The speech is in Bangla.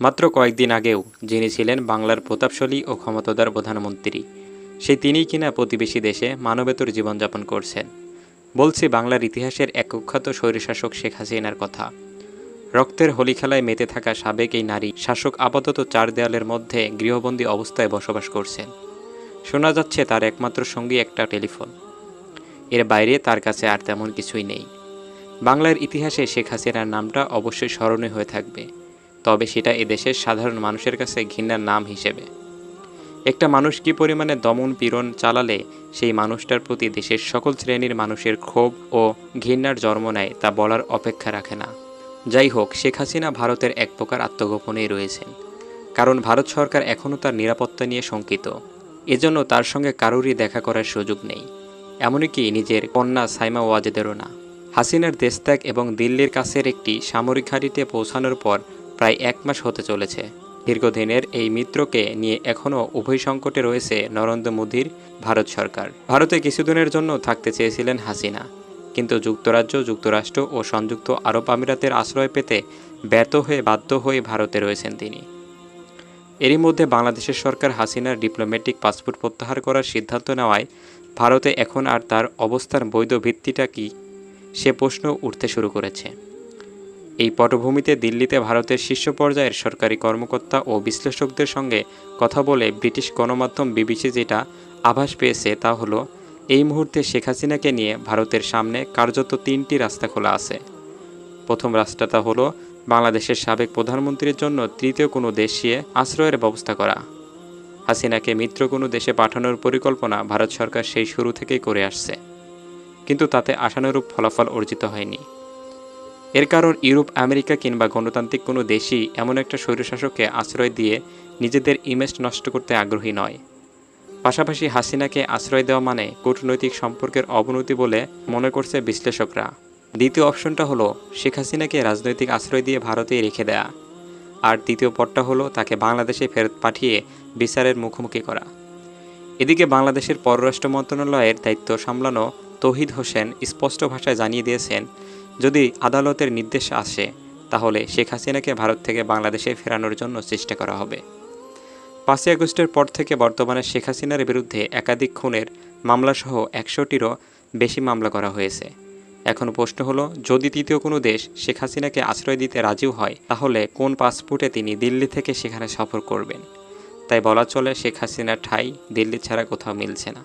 মাত্র কয়েকদিন আগেও যিনি ছিলেন বাংলার প্রতাপশালী ও ক্ষমতাধর প্রধানমন্ত্রী, সেই তিনিই কিনা প্রতিবেশী দেশে মানবেতর জীবনযাপন করছেন। বলছি বাংলার ইতিহাসের এক কুখ্যাত স্বৈরশাসক শেখ হাসিনার কথা। রক্তের হোলি খেলায় মেতে থাকা সাবেক এই নারী শাসক আপাতত চার দেয়ালের মধ্যে গৃহবন্দী অবস্থায় বসবাস করছেন। শোনা যাচ্ছে তার একমাত্র সঙ্গী একটা টেলিফোন। এর বাইরে তার কাছে আর তেমন কিছুই নেই। বাংলার ইতিহাসে শেখ হাসিনার নামটা অবশ্যই স্মরণীয় হয়ে থাকবে, তবে সেটা এদেশের সাধারণ মানুষের কাছে ঘৃণার নাম হিসেবে। একটা মানুষ কী পরিমাণে দমন পীড়ন চালালে সেই মানুষটার প্রতি দেশের সকল শ্রেণীর মানুষের ক্ষোভ ও ঘৃণার জন্ম নেয় তা বলার অপেক্ষা রাখে না। যাই হোক, শেখ হাসিনা ভারতের এক প্রকার আত্মগোপনেই রয়েছেন, কারণ ভারত সরকার এখনও তার নিরাপত্তা নিয়ে শঙ্কিত। এজন্য তার সঙ্গে কারোরই দেখা করার সুযোগ নেই, এমনকি নিজের কন্যা সাইমা ওয়াজেদেরও না। হাসিনার দেশত্যাগ এবং দিল্লির কাছের একটি সামরিক ঘাঁটিতে পৌঁছানোর পর প্রায় 1 মাস হতে চলেছে। দীর্ঘদিনের এই মিত্রকে নিয়ে এখনও উভয় সংকটে রয়েছে নরেন্দ্র মোদীর ভারত সরকার। ভারতে কিছুদিনের জন্য থাকতে চেয়েছিলেন হাসিনা, কিন্তু যুক্তরাজ্য, যুক্তরাষ্ট্র ও সংযুক্ত আরব আমিরাতের আশ্রয় পেতে বাধ্য হয়ে ভারতে রয়েছেন তিনি। এরই মধ্যে বাংলাদেশের সরকার হাসিনার ডিপ্লোম্যাটিক পাসপোর্ট প্রত্যাহার করার সিদ্ধান্ত নেওয়ায় ভারতে এখন আর তার অবস্থার বৈধ ভিত্তিটা কী, সে প্রশ্ন উঠতে শুরু করেছে। এই পটভূমিতে দিল্লিতে ভারতের শীর্ষ পর্যায়ের সরকারি কর্মকর্তা ও বিশ্লেষকদের সঙ্গে কথা বলে ব্রিটিশ গণমাধ্যম বিবিসি যেটা আভাস পেয়েছে তা হলো, এই মুহূর্তে শেখ হাসিনাকে নিয়ে ভারতের সামনে কার্যত 3টি রাস্তা খোলা আছে। প্রথম রাস্তাটা হলো বাংলাদেশের সাবেক প্রধানমন্ত্রীর জন্য তৃতীয় কোনো দেশে আশ্রয়ের ব্যবস্থা করা। হাসিনাকে মিত্র কোনো দেশে পাঠানোর পরিকল্পনা ভারত সরকার সেই শুরু থেকেই করে আসছে, কিন্তু তাতে আশানুরূপ ফলাফল অর্জিত হয়নি। এর কারণ ইউরোপ, আমেরিকা কিংবা গণতান্ত্রিক কোনো দেশই এমন একটা স্বৈরশাসককে আশ্রয় দিয়ে নিজেদের ইমেজ নষ্ট করতে আগ্রহী নয়। পাশাপাশি হাসিনাকে আশ্রয় দেওয়া মানে কূটনৈতিক সম্পর্কের অবনতি বলে মনে করছে বিশ্লেষকরা। দ্বিতীয় অপশনটা হলো শেখ হাসিনাকে রাজনৈতিক আশ্রয় দিয়ে ভারতেই রেখে দেয়া, আর তৃতীয় পথটা হলো তাকে বাংলাদেশে ফেরত পাঠিয়ে বিচারের মুখোমুখি করা। এদিকে বাংলাদেশের পররাষ্ট্র মন্ত্রণালয়ের দায়িত্ব সামলানো তৌহিদ হোসেন স্পষ্ট ভাষায় জানিয়ে দিয়েছেন, যদি আদালতের নির্দেশ আসে তাহলে শেখ হাসিনাকে ভারত থেকে বাংলাদেশে ফেরানোর জন্য চেষ্টা করা হবে। 5ই আগস্টের পর থেকে বর্তমানে শেখ হাসিনার বিরুদ্ধে একাধিক খুনের মামলাসহ 100টিরও বেশি মামলা করা হয়েছে। এখন প্রশ্ন হলো, যদি তৃতীয় কোনো দেশ শেখ হাসিনাকে আশ্রয় দিতে রাজিও হয়, তাহলে কোন পাসপোর্টে তিনি দিল্লি থেকে সেখানে সফর করবেন? তাই বলা চলে, শেখ হাসিনার ঠাঁই দিল্লি ছাড়া কোথাও মিলছে না।